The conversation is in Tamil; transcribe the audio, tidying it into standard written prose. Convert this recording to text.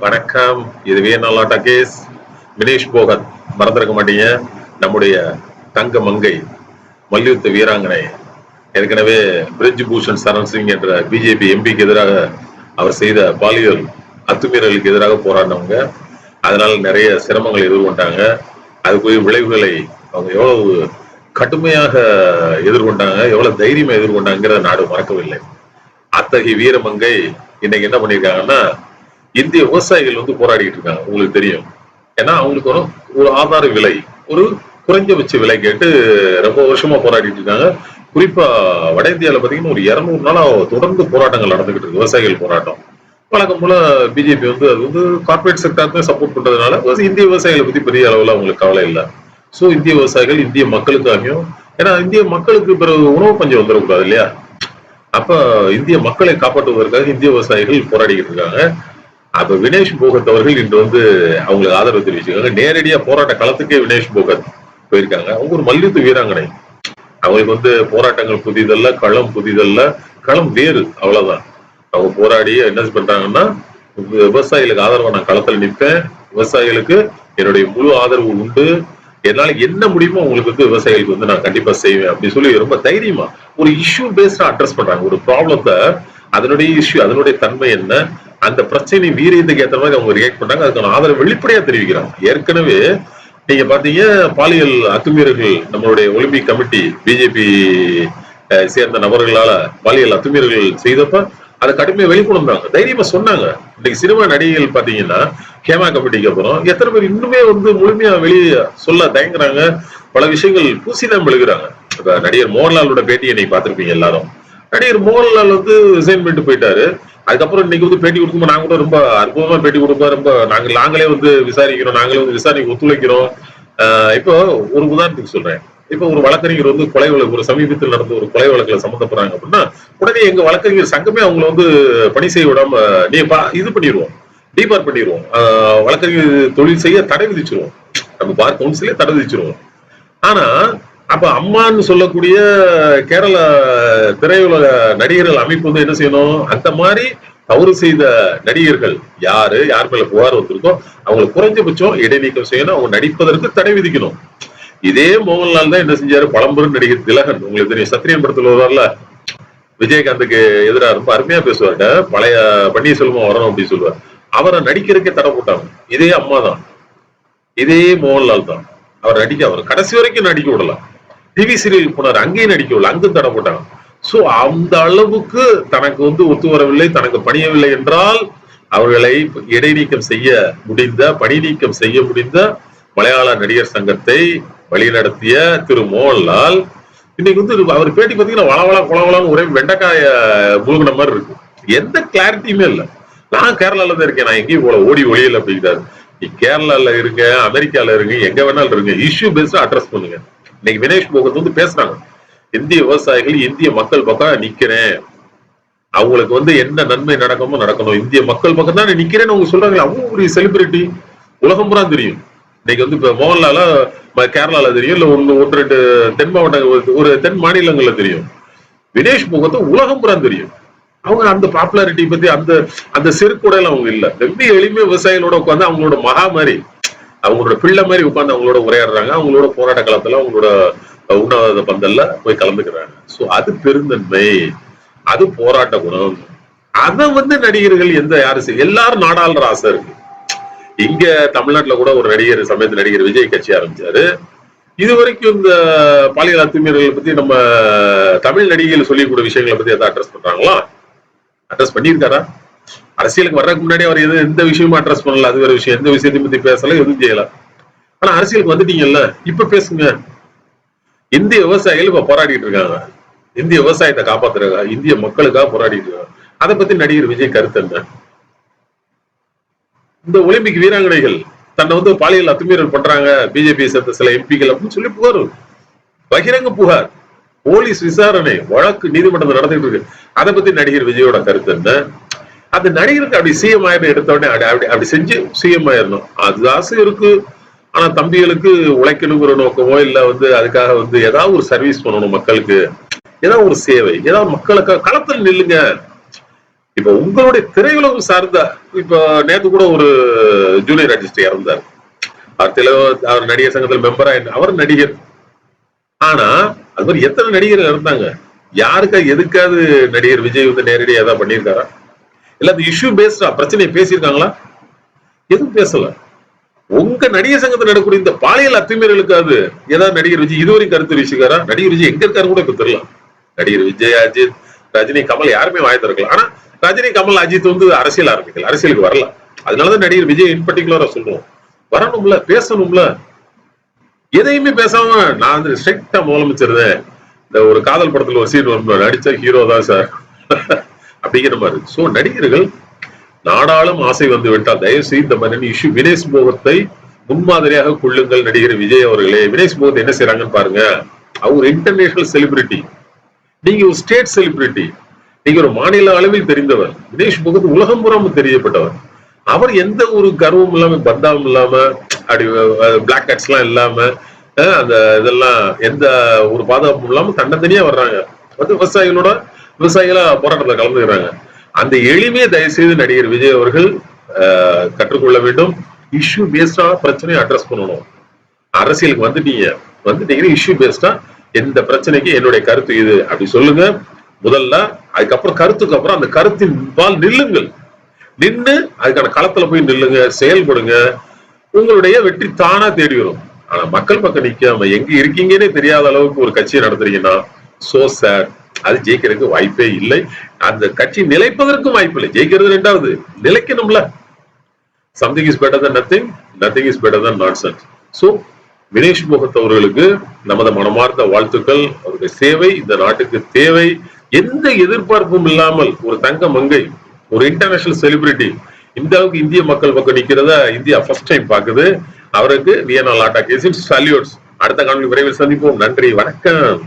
வணக்கம். இது வியன்னாலாட்டா கேஸ். வினேஷ் போகத் மறந்துருக்க மாட்டீங்க. நம்முடைய தங்க மங்கை, மல்யுத்த வீராங்கனை, ஏற்கனவே பிரிஜ் பூஷன் சரண் சிங் என்ற பிஜேபி எம்பிக்கு எதிராக அவர் செய்த பாலியல் அத்துமீறலுக்கு எதிராக போராடினவங்க. அதனால நிறைய சிரமங்களை எதிர்கொண்டாங்க. அதுக்குரிய விளைவுகளை அவங்க எவ்வளவு கடுமையாக எதிர்கொண்டாங்க, எவ்வளவு தைரியமா எதிர்கொண்டாங்கிறத நாடு மறக்கவில்லை. அத்தகைய வீரமங்கை இன்னைக்கு என்ன பண்ணிருக்காங்கன்னா, இந்திய விவசாயிகள் போராடிட்டு இருக்காங்க. உங்களுக்கு தெரியும். ஏன்னா அவங்களுக்கு ஒரு ஆதார விலை, ஒரு குறைஞ்சபட்ச விலை கேட்டு ரொம்ப வருஷமா போராடிட்டு இருக்காங்க. குறிப்பா வட இந்தியாவில பாத்தீங்கன்னா ஒரு 200 நாளா தொடர்ந்து போராட்டங்கள் நடந்துகிட்டு இருக்கு, விவசாயிகள் போராட்டம். வழக்கம் போல பிஜேபி அது கார்பரேட் செக்டருக்கு சப்போர்ட் பண்றதுனால இந்திய விவசாயிகளை பத்தி பெரிய அளவுல அவங்களுக்கு கவலை இல்லை. சோ இந்திய விவசாயிகள் இந்திய மக்களுக்காகவும், ஏன்னா இந்திய மக்களுக்கு பிறகு உணவு பஞ்சம் வந்துடக்கூடாது இல்லையா? அப்ப இந்திய மக்களை காப்பாற்றுவதற்காக இந்திய விவசாயிகள் போராடிக்கிட்டு இருக்காங்க. அப்ப வினேஷ் போகத் அவர்கள் இன்று அவங்களுக்கு ஆதரவு தெரிவிச்சிருக்காங்க. நேரடியா போராட்ட களத்துக்கே வினேஷ் போகத் போயிருக்காங்க. அவங்க ஒரு மல்யுத்த வீராங்கனை. அவங்களுக்கு போராட்டங்கள் புதிதல்ல, களம் புதிதல்ல, களம் வேறு, அவ்வளவுதான். அவங்க போராடி என்ன பண்றாங்கன்னா, விவசாயிகளுக்கு ஆதரவா நான் களத்துல நிற்பேன், விவசாயிகளுக்கு என்னுடைய முழு ஆதரவு உண்டு, என்னால என்ன முடியுமோ உங்களுக்கு விவசாயிகளுக்கு நான் கண்டிப்பா செய்வேன் அப்படின்னு சொல்லி ரொம்ப தைரியமா ஒரு இஷ்யூ பேஸ்டா அட்ரஸ் பண்றாங்க. ஒரு ப்ராப்ளத்தை, அதனுடைய இஷ்யூ, அதனுடைய தன்மை என்ன, அந்த பிரச்சனை வீரியத்துக்கு ஏற்ற மாதிரி அவங்க ரியாக்ட் பண்றாங்க. அதுக்கான ஆதரவு வெளிப்படையா தெரிவிக்கிறாங்க. ஏற்கனவே நீங்க பாத்தீங்க, பாலியல் அத்துமீறல்கள் நம்மளுடைய ஒலிம்பிக் கமிட்டி பிஜேபி சேர்ந்த நபர்களால பாலியல் அத்துமீறல்கள் செய்தப்ப அதை கடுமையா வெளிக்கொண்டாங்க, தைரியமா சொன்னாங்க. இன்னைக்கு சினிமா நடிகைகள் பாத்தீங்கன்னா ஹேமா கமிட்டிக்கு அப்புறம் எத்தனை பேர் இன்னுமே முழுமையா வெளியே சொல்ல தயங்குறாங்க. பல விஷயங்கள் பூசிதான் எழுதுறாங்க. நடிகர் மோகன்லாலோட பேட்டியை நீங்க பாத்திருப்பீங்க எல்லாரும். நடிகர் மோகன்லால் ரிசைன் போயிட்டாரு. அதுக்கப்புறம் இன்னைக்கு பேட்டி கொடுக்கும்போது நாங்க கூட ரொம்ப அற்புதமா பேட்டி கொடுப்போம். ரொம்ப நாங்களே விசாரிக்கிறோம், நாங்களே விசாரணைக்கு ஒத்துழைக்கிறோம். இப்போ ஒரு உதாரணத்துக்கு சொல்றேன். இப்ப ஒரு வழக்கறிஞர் கொலை வழக்கு, ஒரு சமீபத்தில் நடந்த ஒரு கொலை வழக்குல சம்மந்தப்படுறாங்க அப்படின்னா, உடனே எங்க வழக்கறிஞர் சங்கமே அவங்களை பணி செய்ய விடாம இது பண்ணிடுவோம், டீபார் பண்ணிடுவோம். வழக்கறிஞர் தொழில் செய்ய தடை விதிச்சிருவோம். நம்ம பார் கவுன்சிலே தடை விதிச்சிருவோம். ஆனா அப்ப அம்மான்னு சொல்லக்கூடிய கேரள திரையுலக நடிகர்கள் அமைப்பு என்ன செய்யணும், அந்த மாதிரி தவறு செய்த நடிகர்கள் யார் மேல புகார் வந்திருக்கோ அவங்களை குறைஞ்சபட்சம் இடைநீக்கம் செய்யணும், அவங்க நடிப்பதற்கு தடை விதிக்கணும். இதே மோகன்லால் தான் என்ன செஞ்சாரு, பழம்பெரும் நடிகர் திலகன், உங்களுக்கு தெரியும், சத்திரியன் படத்துல வருவார்ல, விஜயகாந்துக்கு எதிராக ரொம்ப அருமையா பேசுவார்ட, பழைய பன்னீர்செல்வம் வரணும் அப்படின்னு சொல்லுவார். அவரை நடிக்கிறதுக்கே தடை போட்டாங்க. இதே அம்மா தான், இதே மோகன்லால் தான். அவர் கடைசி வரைக்கும் நடிக்க விடலாம். டிவி சீரியல் போனார், அங்கேயும் நடிக்க விடல, அங்கும் தடை போட்டாங்க. சோ அந்த அளவுக்கு தனக்கு ஒத்து வரவில்லை, தனக்கு பணியவில்லை என்றால் அவர்களை இடைநீக்கம் செய்ய முடிந்த, பணி நீக்கம் செய்ய முடிந்த மலையாள நடிகர் சங்கத்தை வழிநடத்திய திரு மோகன்லால் இன்னைக்கு அவர் பேட்டி பாத்தீங்கன்னா வளவளா குளவளான்னு ஒரே வெண்டைக்காய முழுகின மாதிரி இருக்கு. எந்த கிளாரிட்டியுமே இல்லை. நான் கேரளால தான் இருக்கேன், நான் எங்கேயும் போல ஓடி ஒளியல அப்படிங்கிறாரு. நீ கேரளால இருங்க, அமெரிக்கால இருங்க, எங்க வேணாலும் இருங்க, இஷ்யூ பேஸ்டா அட்ரஸ் பண்ணுங்க. இன்னைக்கு வினேஷ் போகத் பேசுறாங்க, இந்திய விவசாயிகள், இந்திய மக்கள் பக்கம் நிக்கிறேன், அவங்களுக்கு என்ன நன்மை நடக்கணுமோ நடக்கணும், இந்திய மக்கள் பக்கம் தான் நிக்கிறேன்னு அவங்க சொல்றாங்க. அவங்க ஒரு செலிபிரிட்டி, உலகம் பூரா தெரியும். இன்னைக்கு இப்ப மோகன்லால கேரளால தெரியும், இல்ல ஒன்று ரெண்டு தென் மாவட்டங்கள், ஒரு தென் மாநிலங்கள்ல தெரியும். வினேஷ் போகத் உலகம் பூரா தெரியும். அவங்க அந்த பாப்புலாரிட்டி பத்தி அந்த செருக்குடையில அவங்க இல்ல. ரொம்ப எளிமையா விவசாயிகளோட உட்காந்து அவங்களோட மகா மாதிரி, அவங்களோட பிள்ளை மாதிரி உட்காந்து அவங்களோட உரையாடுறாங்க. அவங்களோட போராட்ட காலத்துல அவங்களோட உண்ணாவிரத பந்தல்ல போய் கலந்துக்கிறாங்க. சோ அது பெருந்தன்மை, அது போராட்ட குணம். அத நடிகர்கள் யாரு செய்ய, எல்லாரும் நாடாளுற ஆசை இருக்கு. இங்க தமிழ்நாட்டுல கூட ஒரு நடிகர், சமயத்து நடிகர் விஜய் கட்சி ஆரம்பிச்சாரு. இதுவரைக்கும் இந்த பாலியல் அத்துமீறல்களை பத்தி நம்ம தமிழ் நடிகைகள் சொல்லக்கூடிய விஷயங்களை பத்தி எதாவது அட்ரஸ் பண்றாங்களா? அட்ரஸ் பண்ணியிருக்காரா? அரசியலுக்கு வர்றதுக்கு முன்னாடி அவர் எந்த விஷயமும் அட்ரஸ் பண்ணல, அது வேற விஷயம். எந்த விஷயத்தையும் பத்தி பேசல, எதுவும் செய்யல. ஆனா அரசியலுக்கு வந்துட்டீங்கல்ல, இப்ப பேசுங்க. இந்திய விவசாயிகள் இப்ப போராடிட்டு இருக்காங்க, இந்திய விவசாயத்தை காப்பாத்துறாங்க, இந்திய மக்களுக்காக போராடிட்டு இருக்காங்க. அதை பத்தி நடிகர் விஜய் கருத்து என்ன? இந்த ஒலிம்பிக் வீராங்கனைகள் தன்னை பாலியல் அத்துமீறல் பண்றாங்க பிஜேபி சேர்ந்த சில எம்பிக்கள் அப்படின்னு சொல்லி புகார், பகிரங்க புகார், போலீஸ் விசாரணை, வழக்கு நீதிமன்றத்தில் நடந்துட்டு இருக்கு. அதை பத்தி நடிகர் விஜயோட கருத்து என்ன? அந்த நடிகருக்கு அப்படி சிஎம் ஆயிரம் எடுத்த உடனே அப்படி செஞ்சு சிஎம் ஆயிரணும், அது ஆசை இருக்கு. ஆனா தம்பிகளுக்கு உழைக்கணுங்கிற நோக்கமோ இல்ல அதுக்காக ஏதாவது ஒரு சர்வீஸ் பண்ணணும் மக்களுக்கு, ஏதாவது ஒரு சேவை, ஏதாவது மக்களுக்காக களத்தில் நில்லுங்க. இப்ப உங்களுடைய திரையுலகம் சார்ந்த, இப்ப நேத்து கூட ஒரு ஜூனியர் ஆர்டிஸ்ட் இறந்தார். அவர் நடிகர் சங்கத்தில் மெம்பரா, அவர் நடிகர். ஆனா அது மாதிரி எத்தனை நடிகர்கள் இருந்தாங்க. யாருக்கா எதுக்காவது நடிகர் விஜய் வந்து நேரடியா ஏதாவது பண்ணியிருக்காரா? இல்ல அந்த இஷ்யூ பேஸ்டா பிரச்சனையை பேசியிருக்காங்களா? எதுவும் பேசல. உங்க நடிகர் சங்கத்தில் நடக்கூடிய இந்த பாலியல் அத்துமீறலுக்காவது ஏதாவது நடிகர் விஜய் இதுவரைக்கும் கருத்து வீசிக்காரா? நடிகர் விஜய் எங்க இருக்காரு கூட இப்ப தெரியல. நடிகர் விஜய், அஜித், ரஜினி, கமல் யாருமே வாய் திறக்கல. ஆனா ரஜினி, கமல், அஜித் வந்து அரசியல் ஆரம்பிக்கல, அரசியலுக்கு வரல. அதனாலதான் நடிகர் விஜய் இன் பர்டிகுலரா சொல்லுவோம், வரணும்ல, பேசணும்ல. எதையுமே பேசாம நான் வந்து ஸ்ட்ரிக்டா முதலமைச்சர், இந்த ஒரு காதல் படத்துல ஒரு சீன் வந்து நடிச்ச ஹீரோ தான் சார் அப்படிங்கிற மாதிரி. சோ நடிகர்கள் நாடாளும் ஆசை வந்து விட்டால் தயவு செய்து இந்த மாதிரி இஷ்யூ வினேஷ் போகத்தை முன்மாதிரியாக கொள்ளுங்கள். நடிகர் விஜய் அவர்களே, வினேஷ் போகத் என்ன செய்யறாங்கன்னு பாருங்க. அவங்க இன்டர்நேஷனல் செலிபிரிட்டி, நீங்க ஒரு ஸ்டேட் செலிபிரிட்டி, நீங்க ஒரு மாநில அளவில் தெரிந்தவர். வினேஷ் போகத் உலகம் புறம் தெரியப்பட்டவர். அவர் எந்த ஒரு கர்வம் இல்லாம, பந்தாவும் இல்லாம, அப்படி பிளாக் கேட்ஸ் எல்லாம் இல்லாம, அந்த இதெல்லாம் எந்த ஒரு பாதுகாப்பும் இல்லாம தன்னந்தனியா வர்றாங்க, வந்து விவசாயிகளா போராட்டத்துல கலந்துக்கிறாங்க. அந்த எளிமையை தயவு செய்து நடிகர் விஜய் அவர்கள் கற்றுக்கொள்ள வேண்டும். இஷ்யூ பேஸ்டா பிரச்சனையை அட்ரஸ் பண்ணணும். அரசியலுக்கு வந்துட்டீங்கன்னா இஷ்யூ பேஸ்டா எந்த பிரச்சனைக்கு என்னுடைய கருத்து இது அப்படி சொல்லுங்க முதல்ல. அதுக்கப்புறம் கருத்துக்கு அப்புறம் அந்த கருத்தின் பால் நில்லுங்கள். நின்று அதுக்கான களத்துல போய் நில்லுங்க, செயல்படுங்க. உங்களுடைய வெற்றி தானா தேடி வரும். ஆனா மக்கள் பக்கம் நிக்காம எங்க இருக்கீங்கன்னே தெரியாத அளவுக்கு ஒரு கட்சியை நடத்துறீங்கன்னா சோ சேட். அது ஜெயிக்கிறதுக்கு வாய்ப்பே இல்லை. அந்த கட்சி நிலைப்பதற்கும் வாய்ப்பு இல்லை. ஜெயிக்கிறது ரெண்டாவது, நிலைக்கணும்ல. Something is better than nothing, nothing is better than nonsense. So Vinesh Phogat அவர்களுக்கு நமது மனமார்ந்த வாழ்த்துக்கள். அவருடைய சேவை இந்த நாட்டுக்கு தேவை. எந்த எதிர்பார்ப்பும் இல்லாமல் ஒரு தங்க மங்கை, ஒரு இன்டர்நேஷனல் செலிபிரிட்டி இந்த அளவுக்கு இந்திய மக்கள் பக்கம் நிக்கிறத இந்தியா ஃபர்ஸ்ட் டைம் பாக்குது. அவருக்கு வியன்னா லாட்டா கேஸின் சல்யூட்ஸ். அடுத்த காணொலி விரைவில் சந்திப்போம். நன்றி, வணக்கம்.